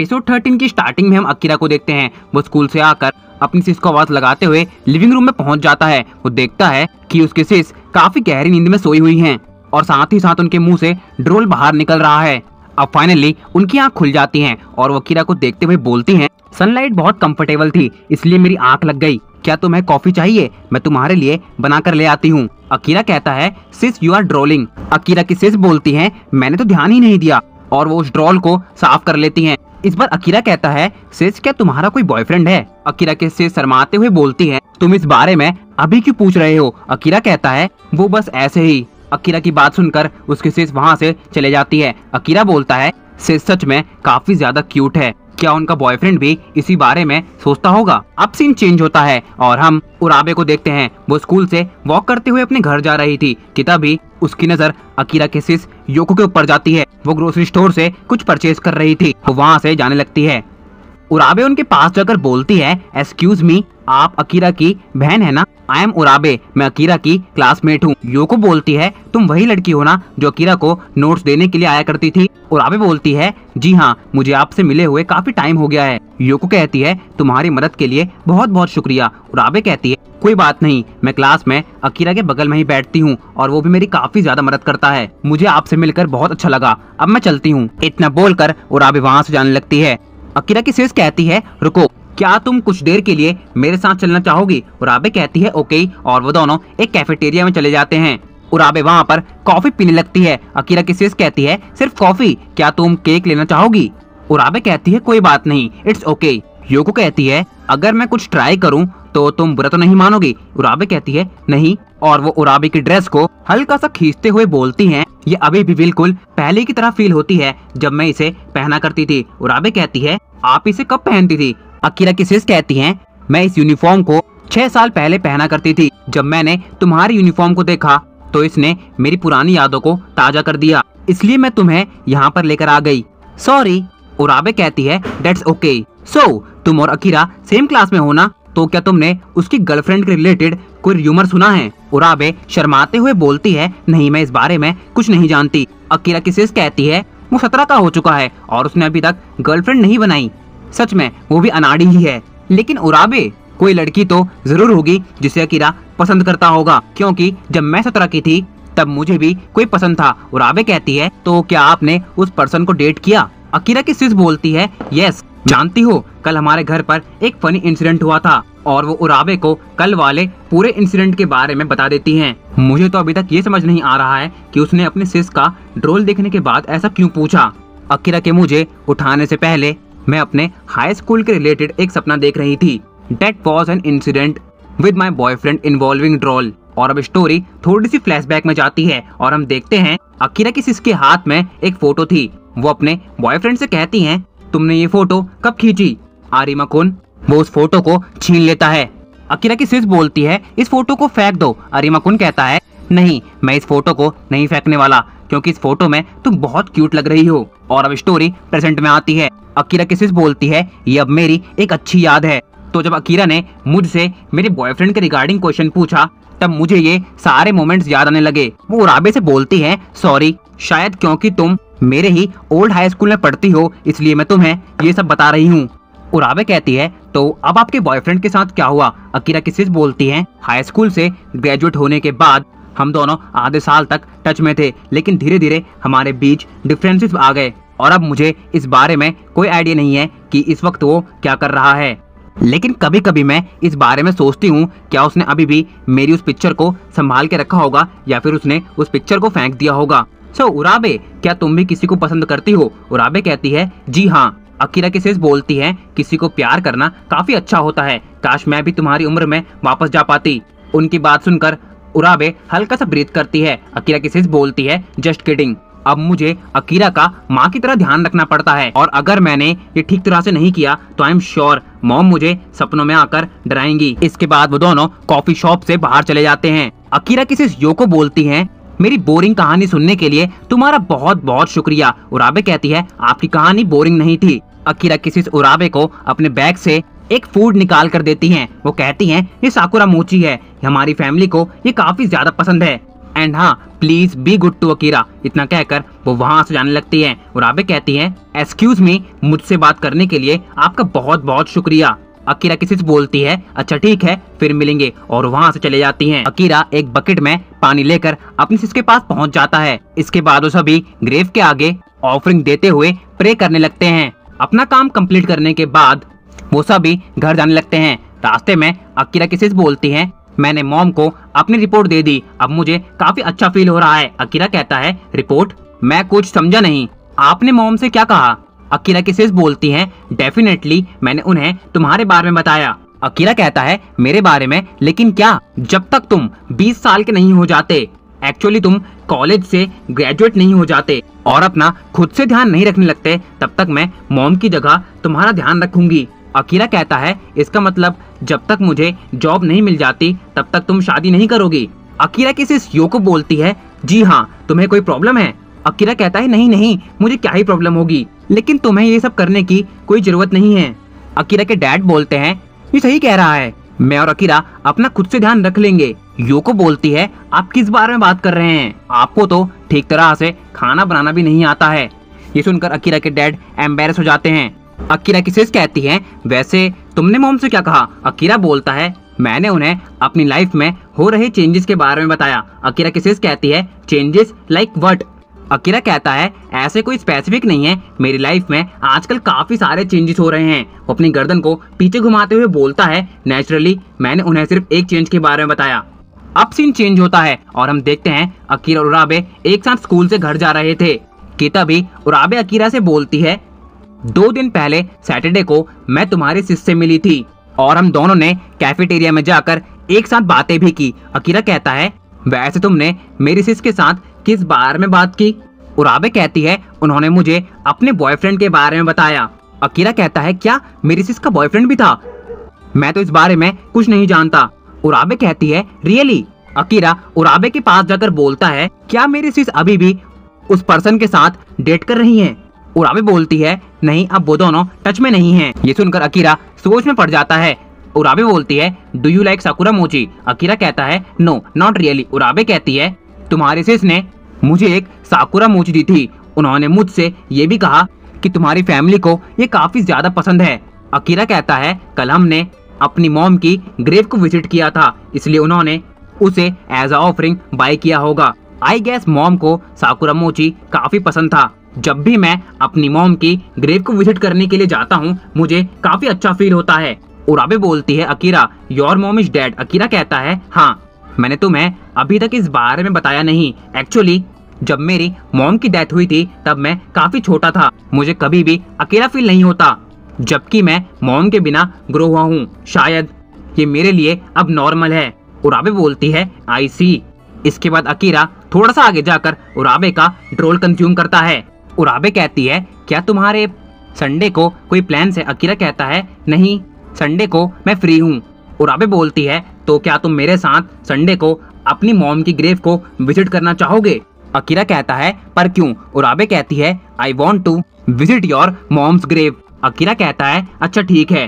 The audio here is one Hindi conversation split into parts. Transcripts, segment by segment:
एपिसोड 13 की स्टार्टिंग में हम अकीरा को देखते हैं। वो स्कूल से आकर अपनी सिस को आवाज लगाते हुए लिविंग रूम में पहुंच जाता है। वो देखता है कि उसकी सिस काफी गहरी नींद में सोई हुई हैं और साथ ही साथ उनके मुंह से ड्रोल बाहर निकल रहा है। अब फाइनली उनकी आंख खुल जाती हैं और वो अकीरा को देखते हुए बोलती हैं, सनलाइट बहुत कंफर्टेबल थी इसलिए मेरी आंख लग गई। क्या तुम्हें कॉफी चाहिए? मैं तुम्हारे लिए बनाकर ले आती हूँ। अकीरा कहता है, सिस यू आर ड्रोलिंग। अकीरा की सिस बोलती है, मैंने तो ध्यान ही नहीं दिया, और वो उस ड्रोल को साफ कर लेती हैं। इस बार अकीरा कहता है, सिस क्या तुम्हारा कोई बॉयफ्रेंड है? अकीरा की सिस शर्माते हुए बोलती है, तुम इस बारे में अभी क्यों पूछ रहे हो? अकीरा कहता है, वो बस ऐसे ही। अकीरा की बात सुनकर उसकी सिस वहाँ से चले जाती है। अकीरा बोलता है, सिस सच में काफी ज्यादा क्यूट है, क्या उनका बॉयफ्रेंड भी इसी बारे में सोचता होगा? अब सीन चेंज होता है और हम उराबे को देखते हैं। वो स्कूल से वॉक करते हुए अपने घर जा रही थी कि तभी उसकी नजर अकीरा के सिस योको के ऊपर जाती है। वो ग्रोसरी स्टोर से कुछ परचेज कर रही थी। वो वहाँ से जाने लगती है। उराबे उनके पास जाकर बोलती है, एक्सक्यूज मी, आप अकीरा की बहन है ना? आई एम उराबे, मैं अकीरा की क्लासमेट हूँ। योको बोलती है, तुम वही लड़की हो ना जो अकीरा को नोट्स देने के लिए आया करती थी? उराबे बोलती है, जी हाँ, मुझे आपसे मिले हुए काफी टाइम हो गया है। योको कहती है, तुम्हारी मदद के लिए बहुत बहुत शुक्रिया। उराबे कहती है, कोई बात नहीं, मैं क्लास में अकीरा के बगल में ही बैठती हूँ और वो भी मेरी काफी ज्यादा मदद करता है। मुझे आपसे मिलकर बहुत अच्छा लगा, अब मैं चलती हूँ। इतना बोलकर उराबे वहाँ से जाने लगती है। अकीरा की सिस कहती है, रुको, क्या तुम कुछ देर के लिए मेरे साथ चलना चाहोगी? उराबे कहती है, ओके, और वो दोनों एक कैफेटेरिया में चले जाते हैं। उराबे वहाँ पर कॉफी पीने लगती है। अकीरा की सिस कहती है, सिर्फ कॉफी? क्या तुम केक लेना चाहोगी? उराबे कहती है, कोई बात नहीं, इट्स ओके। योको कहती है, अगर मैं कुछ ट्राई करूँ तो तुम बुरा तो नहीं मानोगी? उराबे कहती है, नहीं, और वो उराबे की ड्रेस को हल्का सा खींचते हुए बोलती हैं, ये अभी भी बिल्कुल पहले की तरह फील होती है जब मैं इसे पहना करती थी। उराबे कहती है, आप इसे कब पहनती थी? अकीरा की सिस कहती हैं, मैं इस यूनिफॉर्म को 6 साल पहले पहना करती थी। जब मैंने तुम्हारी यूनिफॉर्म को देखा तो इसने मेरी पुरानी यादों को ताजा कर दिया, इसलिए मैं तुम्हें यहाँ पर लेकर आ गई। सॉरी। उराबे कहती है, दैट्स ओके। सो तुम और अकीरा सेम क्लास में हो ना? तो क्या तुमने उसकी गर्लफ्रेंड के रिलेटेड कोई र्यूमर सुना है? उराबे शर्माते हुए बोलती है, नहीं, मैं इस बारे में कुछ नहीं जानती। अकीरा की सिस कहती है, वो 17 का हो चुका है और उसने अभी तक गर्लफ्रेंड नहीं बनाई। सच में वो भी अनाड़ी ही है। लेकिन उराबे, कोई लड़की तो जरूर होगी जिसे अकीरा पसंद करता होगा, क्योंकि जब मैं 17 की थी तब मुझे भी कोई पसंद था। उराबे कहती है, तो क्या आपने उस पर्सन को डेट किया? अकीरा की सिस बोलती है, यस। जानती हो, कल हमारे घर पर एक फनी इंसिडेंट हुआ था, और वो उराबे को कल वाले पूरे इंसिडेंट के बारे में बता देती हैं। मुझे तो अभी तक ये समझ नहीं आ रहा है कि उसने अपने सिस का ड्रोल देखने के बाद ऐसा क्यों पूछा। अकीरा के मुझे उठाने से पहले मैं अपने हाई स्कूल के रिलेटेड एक सपना देख रही थी। That was an incident with my boyfriend involving ड्रोल। और अब स्टोरी थोड़ी सी फ्लैशबैक में जाती है और हम देखते हैं अकीरा की सिस के हाथ में एक फोटो थी। वो अपने बॉयफ्रेंड से कहती हैं, तुमने ये फोटो कब खींची? आरिमा कुन। वो उस फोटो को छीन लेता है। अकीरा की सिस बोलती है, इस फोटो को फेंक दो। आरिमा कुन कहता है, नहीं, मैं इस फोटो को नहीं फेंकने वाला, क्योंकि इस फोटो में तुम बहुत क्यूट लग रही हो। और अब स्टोरी प्रेजेंट में आती है। अकीरा की सिस बोलती है, ये अब मेरी एक अच्छी याद है। तो जब अकीरा ने मुझसे मेरे बॉयफ्रेंड के रिगार्डिंग क्वेश्चन पूछा तब मुझे ये सारे मोमेंट्स याद आने लगे। वो उराबे से बोलती है, सॉरी, शायद क्योंकि तुम मेरे ही ओल्ड हाई स्कूल में पढ़ती हो इसलिए मैं तुम्हें ये सब बता रही हूँ। उराबे कहती है, तो अब आपके बॉयफ्रेंड के साथ क्या हुआ? अकीरा की सिस बोलती है, हाई स्कूल से ग्रेजुएट होने के बाद हम दोनों आधे साल तक टच में थे, लेकिन धीरे धीरे हमारे बीच डिफरेंसेस आ गए और अब मुझे इस बारे में कोई आइडिया नहीं है कि इस वक्त वो क्या कर रहा है। लेकिन कभी कभी मैं इस बारे में सोचती हूँ, क्या उसने अभी भी मेरी उस पिक्चर को संभाल के रखा होगा या फिर उसने उस पिक्चर को फेंक दिया होगा। सो उराबे, क्या तुम भी किसी को पसंद करती हो? उराबे कहती है, जी हाँ। अकीरा की सिस बोलती है, किसी को प्यार करना काफी अच्छा होता है, काश मैं भी तुम्हारी उम्र में वापस जा पाती। उनकी बात सुनकर उराबे हल्का सा ब्रीथ करती है। अकीरा की सिस बोलती है, जस्ट किडिंग। अब मुझे अकीरा का माँ की तरह ध्यान रखना पड़ता है और अगर मैंने ये ठीक तरह से नहीं किया तो आई एम श्योर मॉम मुझे सपनों में आकर डराएंगी। इसके बाद वो दोनों कॉफी शॉप से बाहर चले जाते हैं। अकीरा की सिस योको बोलती हैं, मेरी बोरिंग कहानी सुनने के लिए तुम्हारा बहुत बहुत शुक्रिया। उराबे कहती है, आपकी कहानी बोरिंग नहीं थी। अकीरा की सिस उराबे को अपने बैग से एक फूड निकाल कर देती हैं। वो कहती हैं, ये साकुरा मोची है, हमारी फैमिली को ये काफी ज्यादा पसंद है। एंड हाँ please be good to Akira. इतना कहकर वो वहाँ से जाने लगती है। उराबे कहती है एक्सक्यूज मी, मुझसे बात करने के लिए आपका बहुत बहुत शुक्रिया। अकीरा किसी से बोलती है अच्छा ठीक है फिर मिलेंगे, और वहाँ से चले जाती हैं। अकीरा एक बकेट में पानी लेकर अपनी सिस के पास पहुँच जाता है। इसके बाद वो सभी ग्रेव के आगे ऑफरिंग देते हुए प्रे करने लगते हैं। अपना काम कंप्लीट करने के बाद वो सभी घर जाने लगते हैं। रास्ते में अकीरा किसी से बोलती है मैंने मॉम को अपनी रिपोर्ट दे दी, अब मुझे काफी अच्छा फील हो रहा है। अकीरा कहता है रिपोर्ट? मैं कुछ समझा नहीं, आपने मॉम से क्या कहा? अकीरा किसी से बोलती है डेफिनेटली मैंने उन्हें तुम्हारे बारे में बताया। अकीरा कहता है मेरे बारे में? लेकिन क्या? जब तक तुम 20 साल के नहीं हो जाते, एक्चुअली तुम कॉलेज से ग्रेजुएट नहीं हो जाते और अपना खुद से ध्यान नहीं रखने लगते, तब तक मैं मॉम की जगह तुम्हारा ध्यान रखूंगी। अकीरा कहता है इसका मतलब जब तक मुझे जॉब नहीं मिल जाती तब तक तुम शादी नहीं करोगी? अकीरा किसी योको बोलती है जी हाँ, तुम्हें कोई प्रॉब्लम है? अकीरा कहता है नहीं नहीं, मुझे क्या ही प्रॉब्लम होगी, लेकिन तुम्हें ये सब करने की कोई जरूरत नहीं है। अकीरा के डैड बोलते हैं ये सही कह रहा है, मैं और अकीरा अपना खुद से ध्यान रख लेंगे। योको बोलती है आप किस बारे में बात कर रहे हैं, आपको तो ठीक तरह से खाना बनाना भी नहीं आता है। ये सुनकर अकीरा के डैड एम्बेरस हो जाते हैं। अकीरा की सिस कहती है वैसे तुमने मॉम से क्या कहा? अकीरा बोलता है मैंने उन्हें अपनी लाइफ में हो रहे चेंजेस के बारे में बताया। अकीरा की सिस कहती है चेंजेस लाइक व्हाट? अकीरा कहता है ऐसे कोई स्पेसिफिक नहीं है, मेरी लाइफ में आजकल काफी सारे चेंजेस हो रहे हैं। वो अपनी गर्दन को पीछे घुमाते हुए बोलता है नेचुरली मैंने उन्हें सिर्फ एक चेंज के बारे में बताया। अब सीन चेंज होता है और हम देखते हैं अकीरा और उराबे एक साथ स्कूल से घर जा रहे थे कि तभी उराबे अकीरा से बोलती है 2 दिन पहले सैटरडे को मैं तुम्हारी सिस से मिली थी और हम दोनों ने कैफेटेरिया में जाकर एक साथ बातें भी की। अकीरा कहता है वैसे तुमने मेरी सिस के साथ किस बारे में बात की? उराबे कहती है उन्होंने मुझे अपने बॉयफ्रेंड के बारे में बताया। अकीरा कहता है क्या मेरी सिस का बॉयफ्रेंड भी था? मैं तो इस बारे में कुछ नहीं जानता। उराबे कहती है रियली? अकीरा उराबे के पास जाकर बोलता है क्या मेरी सिस अभी भी उस पर्सन के साथ डेट कर रही है? उराबे बोलती है नहीं, अब वो दोनों टच में नहीं हैं। ये सुनकर अकीरा सोच में पड़ जाता है। उराबे बोलती है डू यू लाइक साकुरा मोची? अकीरा कहता है नो नॉट रियली। उराबे कहती है तुम्हारी सिस ने मुझे एक साकुरा मोची दी थी, उन्होंने मुझसे ये भी कहा कि तुम्हारी फैमिली को ये काफी ज्यादा पसंद है। अकीरा कहता है कल हमने अपनी मॉम की ग्रेव को विजिट किया था, इसलिए उन्होंने उसे एज अ ऑफरिंग बाय किया होगा। आई गेस मॉम को साकुरा मोची काफी पसंद था। जब भी मैं अपनी मॉम की ग्रेव को विजिट करने के लिए जाता हूँ मुझे काफी अच्छा फील होता है। उराबे बोलती है Akira your mom is dead? Akira कहता है हाँ, मैंने तुम्हें अभी तक इस बारे में बताया नहीं। एक्चुअली जब मेरी मॉम की डेथ हुई थी तब मैं काफी छोटा था, मुझे कभी भी अकेला फील नहीं होता, जबकि मैं मॉम के बिना ग्रो हुआ हूँ। शायद ये मेरे लिए अब नॉर्मल है। उराबे बोलती है आई सी। इसके बाद अकीरा थोड़ा सा आगे जाकर उराबे का ड्रोल कंज्यूम करता है। उराबे कहती है क्या तुम्हारे संडे को कोई प्लान है? अकीरा कहता है नहीं, संडे को मैं फ्री हूँ। उराबे बोलती है तो क्या तुम मेरे साथ संडे को अपनी मॉम की ग्रेव को विजिट करना चाहोगे? अकीरा कहता है पर क्यों? उराबे कहती है I want to visit your mom's grave. Akira कहता है अच्छा ठीक है।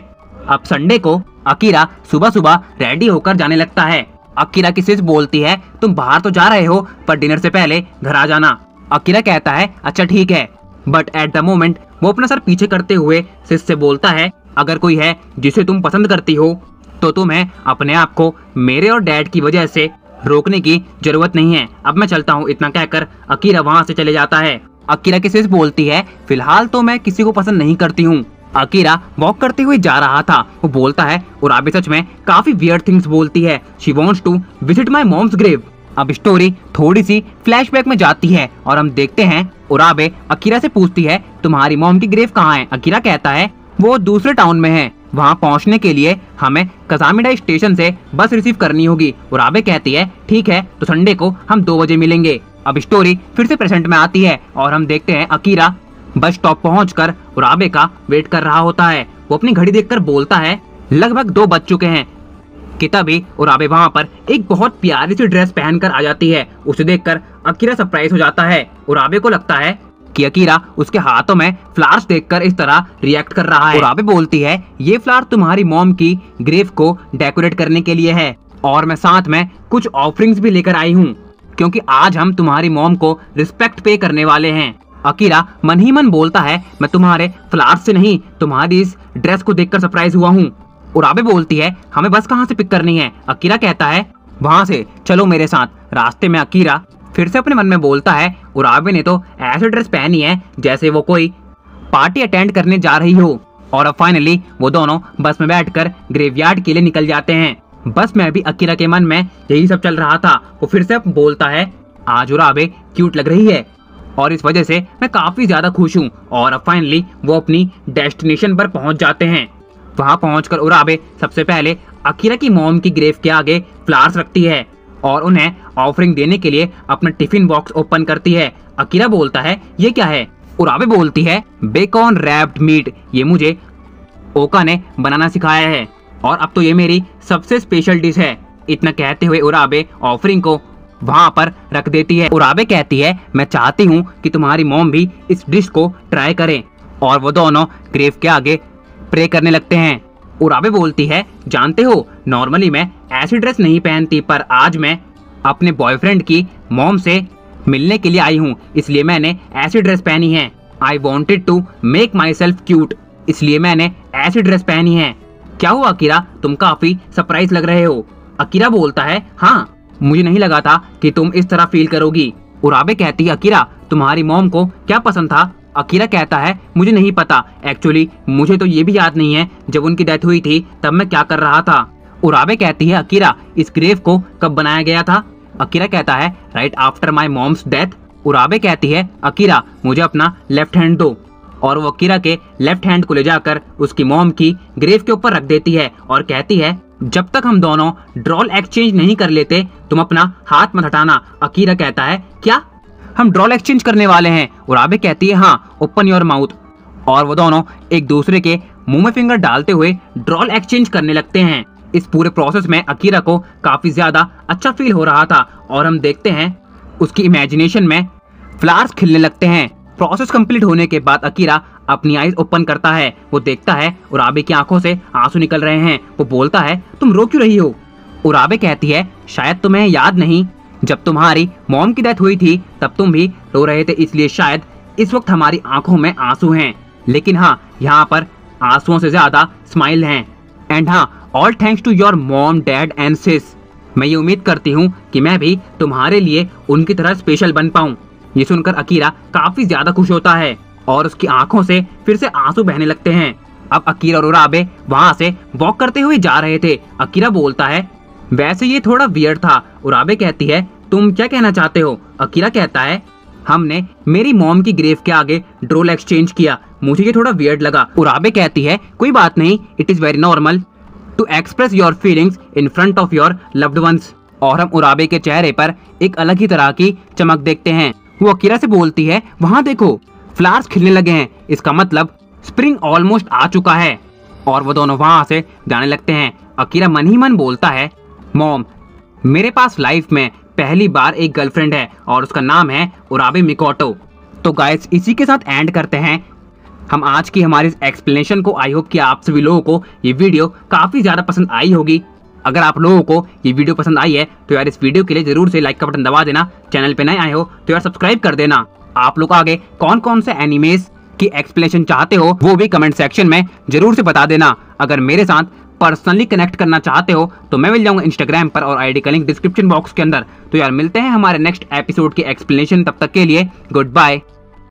अब संडे को अकीरा सुबह सुबह रेडी होकर जाने लगता है। अकीरा की सिस बोलती है तुम बाहर तो जा रहे हो पर डिनर से पहले घर आ जाना। अकीरा कहता है अच्छा ठीक है, बट एट द मोमेंट वो अपना सर पीछे करते हुए सिस से बोलता है अगर कोई है जिसे तुम पसंद करती हो तो तुम्हें अपने आप को मेरे और डैड की वजह से रोकने की जरूरत नहीं है, अब मैं चलता हूँ। इतना कहकर अकीरा वहाँ से चले जाता है। अकीरा की सिस बोलती है फिलहाल तो मैं किसी को पसंद नहीं करती हूँ। अकीरा वॉक करते हुए जा रहा था, वो बोलता है उराबे सच में काफी वियर्ड थिंग्स बोलती है, she wants to visit my mom's grave. अब स्टोरी थोड़ी सी फ्लैशबैक में जाती है और हम देखते हैं उराबे अकीरा से पूछती है तुम्हारी मॉम की ग्रेव कहाँ है? अकीरा कहता है वो दूसरे टाउन में है, वहाँ पहुँचने के लिए हमें कसामिडा स्टेशन से बस रिसीव करनी होगी। उराबे कहती है ठीक है तो संडे को हम 2 बजे मिलेंगे। अब स्टोरी फिर से प्रेजेंट में आती है और हम देखते हैं अकीरा बस स्टॉप पहुंचकर उराबे का वेट कर रहा होता है। वो अपनी घड़ी देखकर बोलता है लगभग 2 बज चुके हैं कि तभी उराबे वहाँ पर एक बहुत प्यारी सी ड्रेस पहनकर आ जाती है। उसे देखकर अकीरा सरप्राइज हो जाता है। उराबे को लगता है कि अकीरा उसके हाथों में फ्लावर्स देखकर इस तरह रिएक्ट कर रहा है। उराबे बोलती है ये फ्लावर तुम्हारी मॉम की ग्रेव को डेकोरेट करने के लिए है और मैं साथ में कुछ ऑफरिंग्स भी लेकर आई हूँ। क्योंकि आज हम तुम्हारी मॉम को रिस्पेक्ट पे करने वाले हैं। अकीरा मन ही मन बोलता है, मैं तुम्हारे फ्लावर्स से नहीं, तुम्हारी इस ड्रेस को देखकर सरप्राइज हुआ हूँ। उराबे बोलती है, हमें बस कहाँ से पिक करनी है? अकीरा कहता है, वहां से चलो मेरे साथ। रास्ते में अकीरा फिर से अपने मन में बोलता है, उराबे ने तो ऐसी ड्रेस पहनी है जैसे वो कोई पार्टी अटेंड करने जा रही हो। और अब फाइनली वो दोनों बस में बैठकर ग्रेवयार्ड के लिए निकल जाते हैं। बस में अभी अकीरा के मन में यही सब चल रहा था। वो फिर से बोलता है, आज उराबे क्यूट लग रही है और इस वजह से मैं काफी ज्यादा खुश हूँ। और अब फाइनली वो अपनी डेस्टिनेशन पर पहुंच जाते हैं। वहां पहुंचकर उराबे सबसे पहले अकीरा की मॉम की ग्रेव के आगे फ्लावर्स रखती है और उन्हें ऑफरिंग देने के लिए अपना टिफिन बॉक्स ओपन करती है। अकीरा बोलता है, ये क्या है? उराबे बोलती है, बेकॉन रैप्ड मीट, ये मुझे ओका ने बनाना सिखाया है और अब तो ये मेरी सबसे स्पेशल डिश है। इतना कहते हुए उराबे ऑफरिंग को वहां पर रख देती है। उराबे कहती है, मैं चाहती हूँ कि तुम्हारी मॉम भी इस डिश को ट्राई करें। और वो दोनों ग्रेव के आगे प्रे करने लगते हैं। उराबे बोलती है, जानते हो नॉर्मली मैं ऐसी ड्रेस नहीं पहनती, पर आज मैं अपने बॉयफ्रेंड की मॉम से मिलने के लिए आई हूँ, इसलिए मैंने ऐसी ड्रेस पहनी है। I wanted to make myself cute, इसलिए मैंने ऐसी ड्रेस पहनी है। क्या हुआ अकीरा, तुम काफी सरप्राइज लग रहे हो? अकीरा बोलता है, हाँ, मुझे नहीं लगा था कि तुम इस तरह फील करोगी। उराबे कहती है, अकीरा तुम्हारी मॉम को क्या पसंद था? अकीरा कहता है, मुझे नहीं पता, एक्चुअली मुझे तो ये भी याद नहीं है जब उनकी डेथ हुई थी तब मैं क्या कर रहा था। उराबे कहती है, अकीरा इस ग्रेव को कब बनाया गया था? अकीरा कहता है, right after my mom's death. Urabe कहती है, अकीरा मुझे अपना लेफ्ट हैंड दो। और वो अकीरा के लेफ्ट हैंड को ले जाकर उसकी मॉम की ग्रेव के ऊपर रख देती है और कहती है, जब तक हम दोनों ड्रॉल एक्सचेंज नहीं कर लेते तुम अपना हाथ मत हटाना। अकीरा कहता है, क्या हम ड्रॉल एक्सचेंज करने वाले हैं? उराबे कहती है, हाँ, ओपन योर माउथ। और वो दोनों एक दूसरे के मुंह में फिंगर डालते हुए ड्रॉल एक्सचेंज करने लगते हैं। इस पूरे प्रोसेस में अकीरा को काफी ज्यादा अच्छा फील हो रहा था और हम देखते हैं उसकी इमेजिनेशन में फ्लावर्स खिलने लगते हैं। प्रोसेस कंप्लीट होने के बाद अकीरा अपनी आईज ओपन करता है। वो देखता है उराबे की आंखों से आंसू निकल रहे हैं। वो बोलता है, तुम रो क्यों रही हो? उराबे कहती है, शायद तुम्हें याद नहीं, जब तुम्हारी मॉम की डेथ हुई थी तब तुम भी रो रहे थे, इसलिए शायद इस वक्त हमारी आंखों में आंसू हैं। लेकिन हाँ, यहाँ पर आंसुओं से ज्यादा स्माइल हैं। एंड हाँ, all thanks to your mom, dad and sis. मैं ये उम्मीद करती हूँ कि मैं भी तुम्हारे लिए उनकी तरह स्पेशल बन पाऊँ। ये सुनकर अकीरा काफी ज्यादा खुश होता है और उसकी आंखों से फिर से आंसू बहने लगते हैं। अब अकीरा और उराबे वहां से वॉक करते हुए जा रहे थे। अकीरा बोलता है, वैसे ये थोड़ा वियर्ड था। उराबे कहती है, तुम क्या कहना चाहते हो? अकीरा कहता है, हमने मेरी मॉम की ग्रेव के आगे ड्रोल एक्सचेंज किया, मुझे ये थोड़ा वियर्ड लगा। उराबे कहती है, कोई बात नहीं, it is very normal to express your feelings in front of your loved ones. और हम उराबे के चेहरे पर एक अलग ही तरह की चमक देखते हैं। वो अकीरा से बोलती है, वहां देखो फ्लावर्स खिलने लगे हैं, इसका मतलब स्प्रिंग ऑलमोस्ट आ चुका है। और वो दोनों वहां से जाने लगते हैं। अकीरा मन ही मन बोलता है, मॉम, मेरे पास लाइफ में पहली बार एक गर्लफ्रेंड है और उसका नाम है उराबे मिकोटो। तो गाइस, इसी के साथ एंड करते हैं हम आज की हमारी एक्सप्लेनेशन को। आई होप कि आप सभी लोगों को ये वीडियो काफी ज्यादा पसंद आई होगी। अगर आप लोगों को ये वीडियो पसंद आई है तो यार इस वीडियो के लिए जरूर से लाइक का बटन दबा देना। चैनल पे नए आए हो तो यार सब्सक्राइब कर देना। आप लोग आगे कौन कौन से एनिमेस की एक्सप्लेनेशन चाहते हो वो भी कमेंट सेक्शन में जरूर से बता देना। अगर मेरे साथ पर्सनली कनेक्ट करना चाहते हो तो मैं मिल जाऊंगा इंस्टाग्राम पर और आईडी का लिंक डिस्क्रिप्शन बॉक्स के अंदर। तो यार मिलते हैं हमारे नेक्स्ट एपिसोड की एक्सप्लेनेशन, तब तक के लिए गुड बाय।